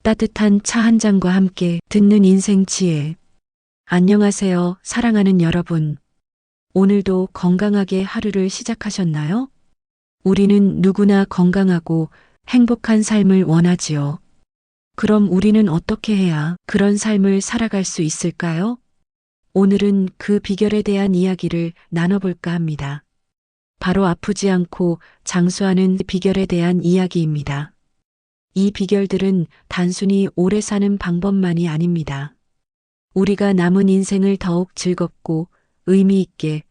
따뜻한 차 한 잔과 함께 듣는 인생 지혜. 안녕하세요, 사랑하는 여러분. 오늘도 건강하게 하루를 시작하셨나요? 우리는 누구나 건강하고 행복한 삶을 원하지요. 그럼 우리는 어떻게 해야 그런 삶을 살아갈 수 있을까요? 오늘은 그 비결에 대한 이야기를 나눠볼까 합니다. 바로 아프지 않고 장수하는 비결에 대한 이야기입니다. 이 비결들은 단순히 오래 사는 방법만이 아닙니다. 우리가 남은 인생을 더욱 즐겁고 의미 있게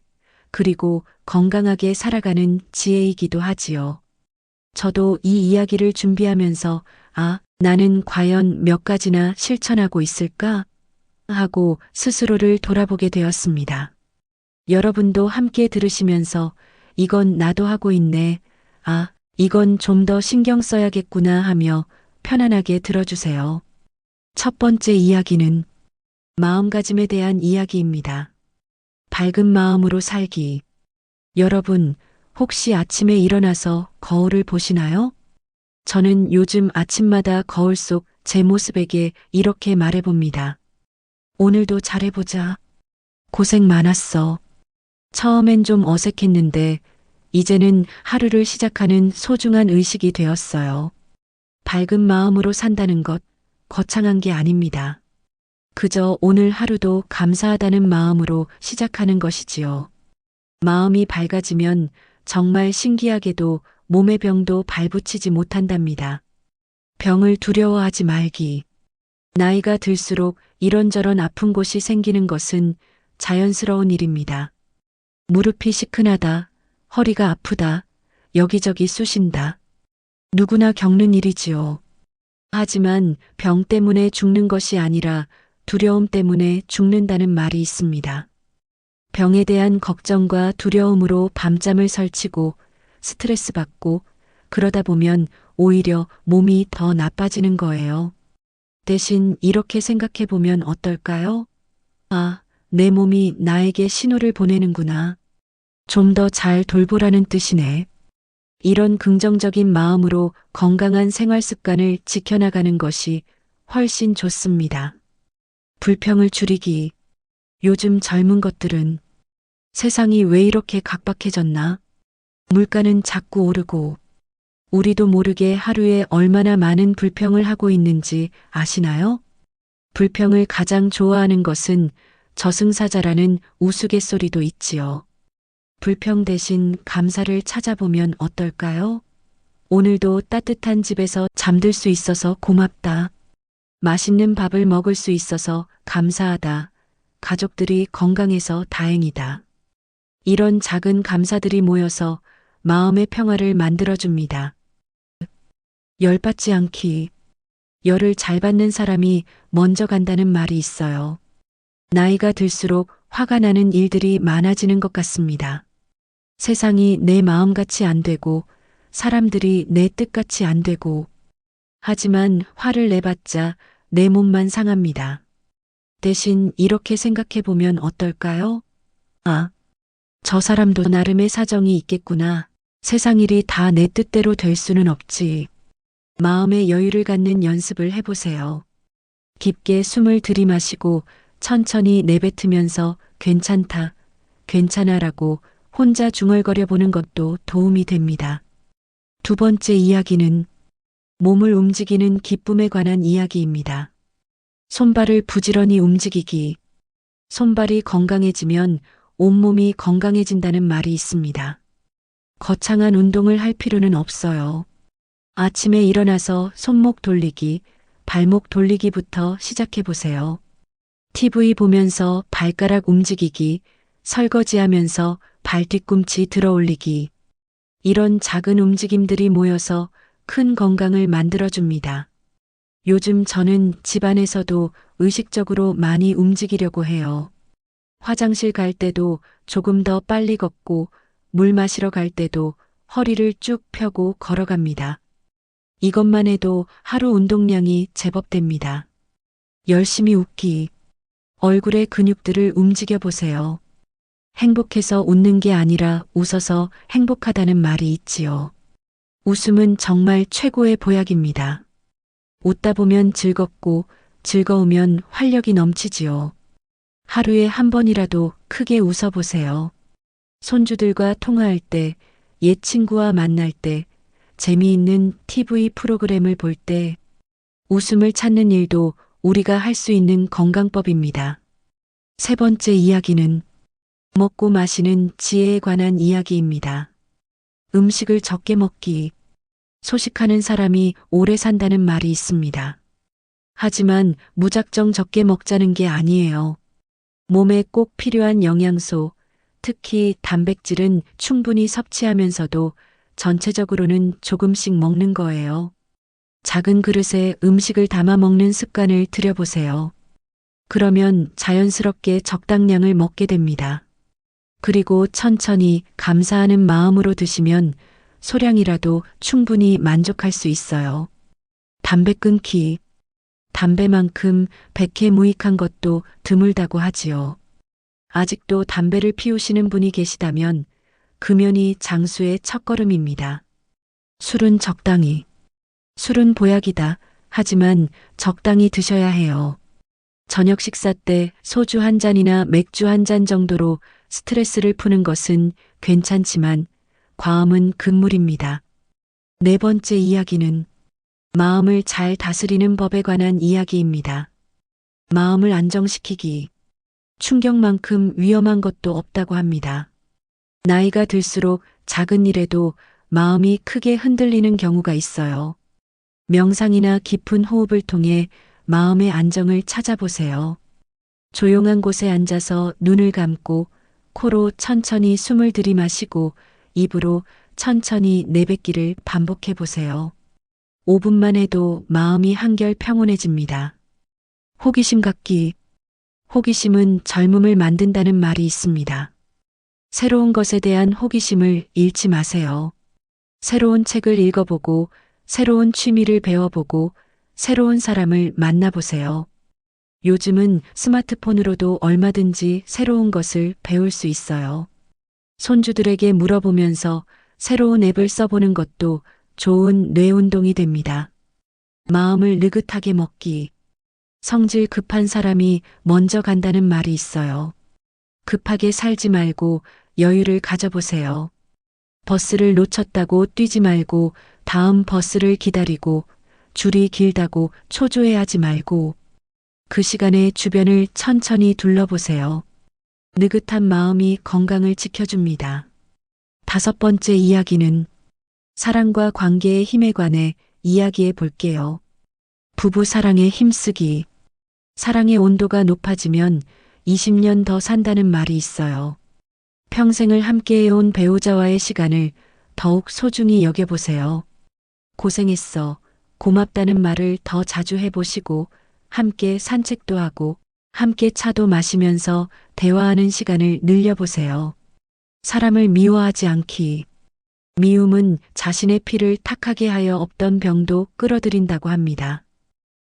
그리고 건강하게 살아가는 지혜이기도 하지요. 저도 이 이야기를 준비하면서 나는 과연 몇 가지나 실천하고 있을까? 하고 스스로를 돌아보게 되었습니다. 여러분도 함께 들으시면서 이건 나도 하고 있네. 이건 좀 더 신경 써야겠구나 하며 편안하게 들어주세요. 첫 번째 이야기는 마음가짐에 대한 이야기입니다. 밝은 마음으로 살기. 여러분, 혹시 아침에 일어나서 거울을 보시나요? 저는 요즘 아침마다 거울 속 제 모습에게 이렇게 말해봅니다. 오늘도 잘해보자. 고생 많았어. 처음엔 좀 어색했는데 이제는 하루를 시작하는 소중한 의식이 되었어요. 밝은 마음으로 산다는 것, 거창한 게 아닙니다. 그저 오늘 하루도 감사하다는 마음으로 시작하는 것이지요. 마음이 밝아지면 정말 신기하게도 몸의 병도 발붙이지 못한답니다. 병을 두려워하지 말기. 나이가 들수록 이런저런 아픈 곳이 생기는 것은 자연스러운 일입니다. 무릎이 시큰하다. 허리가 아프다. 여기저기 쑤신다. 누구나 겪는 일이지요. 하지만 병 때문에 죽는 것이 아니라 두려움 때문에 죽는다는 말이 있습니다. 병에 대한 걱정과 두려움으로 밤잠을 설치고 스트레스 받고 그러다 보면 오히려 몸이 더 나빠지는 거예요. 대신 이렇게 생각해 보면 어떨까요? 내 몸이 나에게 신호를 보내는구나. 좀 더 잘 돌보라는 뜻이네. 이런 긍정적인 마음으로 건강한 생활 습관을 지켜나가는 것이 훨씬 좋습니다. 불평을 줄이기. 요즘 젊은 것들은 세상이 왜 이렇게 각박해졌나? 물가는 자꾸 오르고 우리도 모르게 하루에 얼마나 많은 불평을 하고 있는지 아시나요? 불평을 가장 좋아하는 것은 저승사자라는 우스갯소리도 있지요. 불평 대신 감사를 찾아보면 어떨까요? 오늘도 따뜻한 집에서 잠들 수 있어서 고맙다. 맛있는 밥을 먹을 수 있어서 감사하다. 가족들이 건강해서 다행이다. 이런 작은 감사들이 모여서 마음의 평화를 만들어줍니다. 열받지 않기. 열을 잘 받는 사람이 먼저 간다는 말이 있어요. 나이가 들수록 화가 나는 일들이 많아지는 것 같습니다. 세상이 내 마음같이 안 되고 사람들이 내 뜻같이 안 되고 하지만 화를 내봤자 내 몸만 상합니다. 대신 이렇게 생각해 보면 어떨까요? 저 사람도 나름의 사정이 있겠구나. 세상 일이 다 내 뜻대로 될 수는 없지. 마음의 여유를 갖는 연습을 해보세요. 깊게 숨을 들이마시고 천천히 내뱉으면서 괜찮다, 괜찮아라고 혼자 중얼거려 보는 것도 도움이 됩니다. 두 번째 이야기는 몸을 움직이는 기쁨에 관한 이야기입니다. 손발을 부지런히 움직이기. 손발이 건강해지면 온몸이 건강해진다는 말이 있습니다. 거창한 운동을 할 필요는 없어요. 아침에 일어나서 손목 돌리기, 발목 돌리기부터 시작해 보세요. TV 보면서 발가락 움직이기, 설거지하면서 발 뒤꿈치 들어 올리기. 이런 작은 움직임들이 모여서 큰 건강을 만들어줍니다. 요즘 저는 집안에서도 의식적으로 많이 움직이려고 해요. 화장실 갈 때도 조금 더 빨리 걷고 물 마시러 갈 때도 허리를 쭉 펴고 걸어갑니다. 이것만 해도 하루 운동량이 제법 됩니다. 열심히 웃기. 얼굴의 근육들을 움직여 보세요. 행복해서 웃는 게 아니라 웃어서 행복하다는 말이 있지요. 웃음은 정말 최고의 보약입니다. 웃다 보면 즐겁고 즐거우면 활력이 넘치지요. 하루에 한 번이라도 크게 웃어보세요. 손주들과 통화할 때, 옛 친구와 만날 때, 재미있는 TV 프로그램을 볼 때, 웃음을 찾는 일도 우리가 할 수 있는 건강법입니다. 세 번째 이야기는 먹고 마시는 지혜에 관한 이야기입니다. 음식을 적게 먹기. 소식하는 사람이 오래 산다는 말이 있습니다. 하지만 무작정 적게 먹자는 게 아니에요. 몸에 꼭 필요한 영양소, 특히 단백질은 충분히 섭취하면서도 전체적으로는 조금씩 먹는 거예요. 작은 그릇에 음식을 담아 먹는 습관을 들여보세요. 그러면 자연스럽게 적당량을 먹게 됩니다. 그리고 천천히 감사하는 마음으로 드시면 소량이라도 충분히 만족할 수 있어요. 담배 끊기. 담배만큼 백해무익한 것도 드물다고 하지요. 아직도 담배를 피우시는 분이 계시다면 금연이 장수의 첫걸음입니다. 술은 적당히. 술은 보약이다. 하지만 적당히 드셔야 해요. 저녁 식사 때 소주 한 잔이나 맥주 한 잔 정도로 스트레스를 푸는 것은 괜찮지만 과음은 금물입니다. 네 번째 이야기는 마음을 잘 다스리는 법에 관한 이야기입니다. 마음을 안정시키기. 충격만큼 위험한 것도 없다고 합니다. 나이가 들수록 작은 일에도 마음이 크게 흔들리는 경우가 있어요. 명상이나 깊은 호흡을 통해 마음의 안정을 찾아보세요. 조용한 곳에 앉아서 눈을 감고 코로 천천히 숨을 들이마시고 입으로 천천히 내뱉기를 반복해 보세요. 5분만 해도 마음이 한결 평온해집니다. 호기심 갖기. 호기심은 젊음을 만든다는 말이 있습니다. 새로운 것에 대한 호기심을 잃지 마세요. 새로운 책을 읽어보고, 새로운 취미를 배워보고, 새로운 사람을 만나보세요. 요즘은 스마트폰으로도 얼마든지 새로운 것을 배울 수 있어요. 손주들에게 물어보면서 새로운 앱을 써보는 것도 좋은 뇌 운동이 됩니다. 마음을 느긋하게 먹기. 성질 급한 사람이 먼저 간다는 말이 있어요. 급하게 살지 말고 여유를 가져보세요. 버스를 놓쳤다고 뛰지 말고 다음 버스를 기다리고 줄이 길다고 초조해하지 말고 그 시간에 주변을 천천히 둘러보세요. 느긋한 마음이 건강을 지켜줍니다. 다섯 번째 이야기는 사랑과 관계의 힘에 관해 이야기해 볼게요. 부부 사랑에 힘쓰기. 사랑의 온도가 높아지면 20년 더 산다는 말이 있어요. 평생을 함께해온 배우자와의 시간을 더욱 소중히 여겨보세요. 고생했어. 고맙다는 말을 더 자주 해보시고 함께 산책도 하고 함께 차도 마시면서 대화하는 시간을 늘려보세요. 사람을 미워하지 않기. 미움은 자신의 피를 탁하게 하여 없던 병도 끌어들인다고 합니다.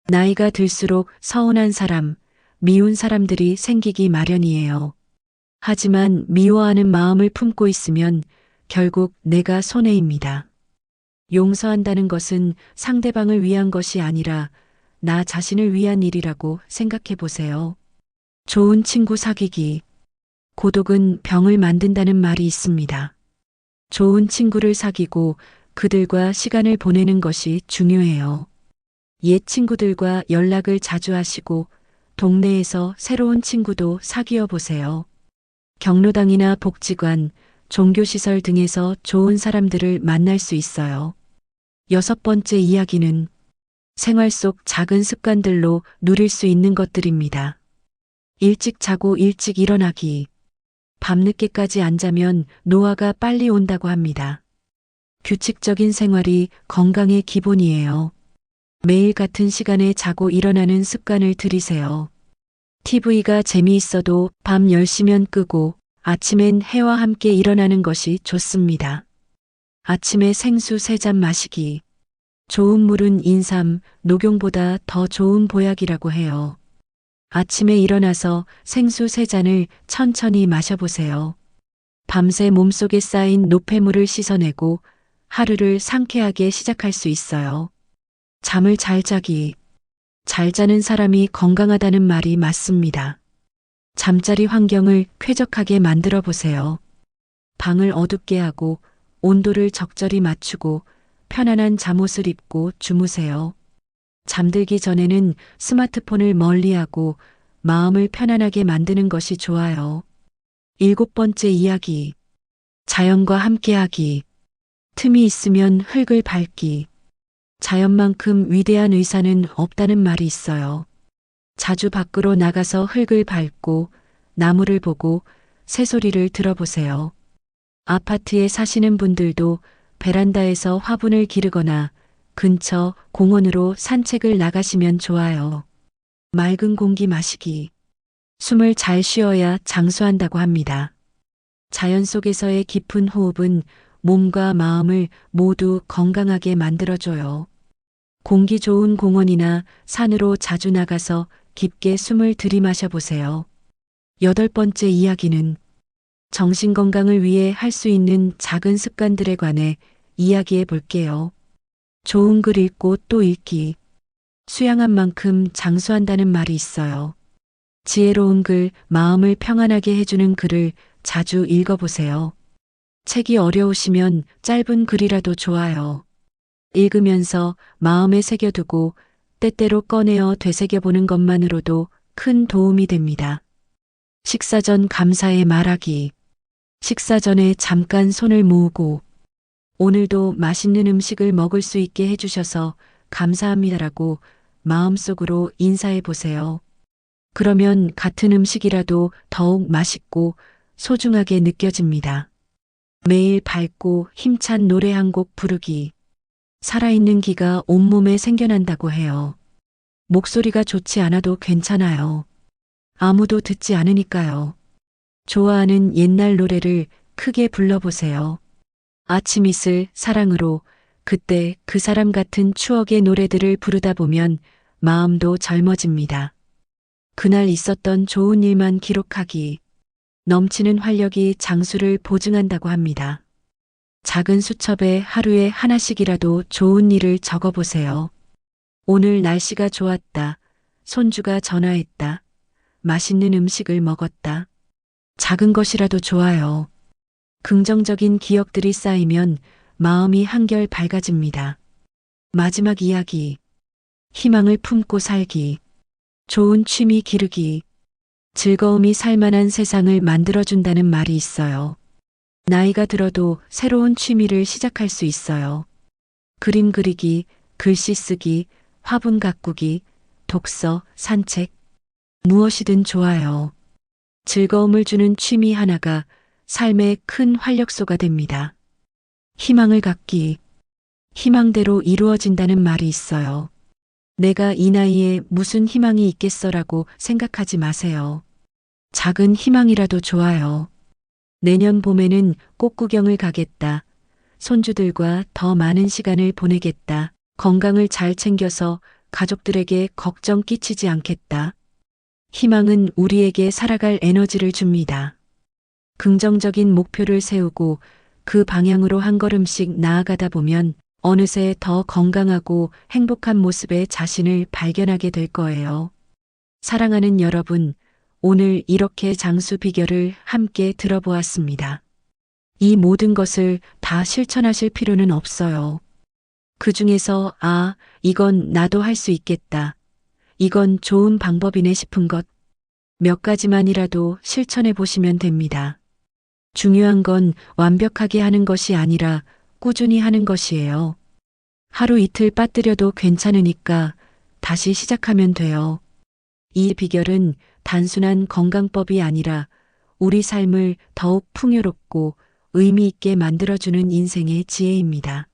나이가 들수록 서운한 사람, 미운 사람들이 생기기 마련이에요. 하지만 미워하는 마음을 품고 있으면 결국 내가 손해입니다. 용서한다는 것은 상대방을 위한 것이 아니라 나 자신을 위한 일이라고 생각해 보세요. 좋은 친구 사귀기. 고독은 병을 만든다는 말이 있습니다. 좋은 친구를 사귀고 그들과 시간을 보내는 것이 중요해요. 옛 친구들과 연락을 자주 하시고 동네에서 새로운 친구도 사귀어 보세요. 경로당이나 복지관, 종교시설 등에서 좋은 사람들을 만날 수 있어요. 여섯 번째 이야기는 생활 속 작은 습관들로 누릴 수 있는 것들입니다. 일찍 자고 일찍 일어나기. 밤늦게까지 안 자면 노화가 빨리 온다고 합니다. 규칙적인 생활이 건강의 기본이에요. 매일 같은 시간에 자고 일어나는 습관을 들이세요. TV가 재미있어도 밤 10시면 끄고 아침엔 해와 함께 일어나는 것이 좋습니다. 아침에 생수 3잔 마시기. 좋은 물은 인삼, 녹용보다 더 좋은 보약이라고 해요. 아침에 일어나서 생수 3잔을 천천히 마셔보세요. 밤새 몸속에 쌓인 노폐물을 씻어내고 하루를 상쾌하게 시작할 수 있어요. 잠을 잘 자기. 잘 자는 사람이 건강하다는 말이 맞습니다. 잠자리 환경을 쾌적하게 만들어 보세요. 방을 어둡게 하고 온도를 적절히 맞추고 편안한 잠옷을 입고 주무세요. 잠들기 전에는 스마트폰을 멀리하고 마음을 편안하게 만드는 것이 좋아요. 7번째 이야기. 자연과 함께하기. 틈이 있으면 흙을 밟기. 자연만큼 위대한 의사는 없다는 말이 있어요. 자주 밖으로 나가서 흙을 밟고 나무를 보고 새소리를 들어보세요. 아파트에 사시는 분들도 베란다에서 화분을 기르거나 근처 공원으로 산책을 나가시면 좋아요. 맑은 공기 마시기. 숨을 잘 쉬어야 장수한다고 합니다. 자연 속에서의 깊은 호흡은 몸과 마음을 모두 건강하게 만들어줘요. 공기 좋은 공원이나 산으로 자주 나가서 깊게 숨을 들이마셔 보세요. 8번째 이야기는 정신 건강을 위해 할 수 있는 작은 습관들에 관해 이야기해 볼게요. 좋은 글 읽고 또 읽기. 수양한 만큼 장수한다는 말이 있어요. 지혜로운 글, 마음을 평안하게 해주는 글을 자주 읽어보세요. 책이 어려우시면 짧은 글이라도 좋아요. 읽으면서 마음에 새겨두고 때때로 꺼내어 되새겨보는 것만으로도 큰 도움이 됩니다. 식사 전 감사의 말하기. 식사 전에 잠깐 손을 모으고 오늘도 맛있는 음식을 먹을 수 있게 해주셔서 감사합니다라고 마음속으로 인사해 보세요. 그러면 같은 음식이라도 더욱 맛있고 소중하게 느껴집니다. 매일 밝고 힘찬 노래 한 곡 부르기. 살아있는 기가 온몸에 생겨난다고 해요. 목소리가 좋지 않아도 괜찮아요. 아무도 듣지 않으니까요. 좋아하는 옛날 노래를 크게 불러보세요. 아침 이슬, 사랑으로 그때 그 사람 같은 추억의 노래들을 부르다 보면 마음도 젊어집니다. 그날 있었던 좋은 일만 기록하기. 넘치는 활력이 장수를 보증한다고 합니다. 작은 수첩에 하루에 하나씩이라도 좋은 일을 적어보세요. 오늘 날씨가 좋았다. 손주가 전화했다. 맛있는 음식을 먹었다. 작은 것이라도 좋아요. 긍정적인 기억들이 쌓이면 마음이 한결 밝아집니다. 마지막 이야기. 희망을 품고 살기. 좋은 취미 기르기. 즐거움이 살만한 세상을 만들어준다는 말이 있어요. 나이가 들어도 새로운 취미를 시작할 수 있어요. 그림 그리기, 글씨 쓰기, 화분 가꾸기, 독서, 산책. 무엇이든 좋아요. 즐거움을 주는 취미 하나가 삶의 큰 활력소가 됩니다. 희망을 갖기. 희망대로 이루어진다는 말이 있어요. 내가 이 나이에 무슨 희망이 있겠어라고 생각하지 마세요. 작은 희망이라도 좋아요. 내년 봄에는 꽃 구경을 가겠다. 손주들과 더 많은 시간을 보내겠다. 건강을 잘 챙겨서 가족들에게 걱정 끼치지 않겠다. 희망은 우리에게 살아갈 에너지를 줍니다. 긍정적인 목표를 세우고 그 방향으로 한 걸음씩 나아가다 보면 어느새 더 건강하고 행복한 모습의 자신을 발견하게 될 거예요. 사랑하는 여러분, 오늘 이렇게 장수 비결을 함께 들어보았습니다. 이 모든 것을 다 실천하실 필요는 없어요. 그 중에서 이건 나도 할 수 있겠다. 이건 좋은 방법이네 싶은 것 몇 가지만이라도 실천해 보시면 됩니다. 중요한 건 완벽하게 하는 것이 아니라 꾸준히 하는 것이에요. 하루 이틀 빠뜨려도 괜찮으니까 다시 시작하면 돼요. 이 비결은 단순한 건강법이 아니라 우리 삶을 더욱 풍요롭고 의미 있게 만들어주는 인생의 지혜입니다.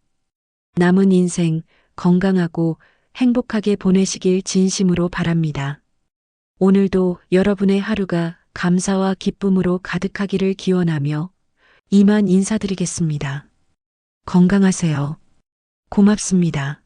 남은 인생 건강하고 행복하게 보내시길 진심으로 바랍니다. 오늘도 여러분의 하루가 감사와 기쁨으로 가득하기를 기원하며 이만 인사드리겠습니다. 건강하세요. 고맙습니다.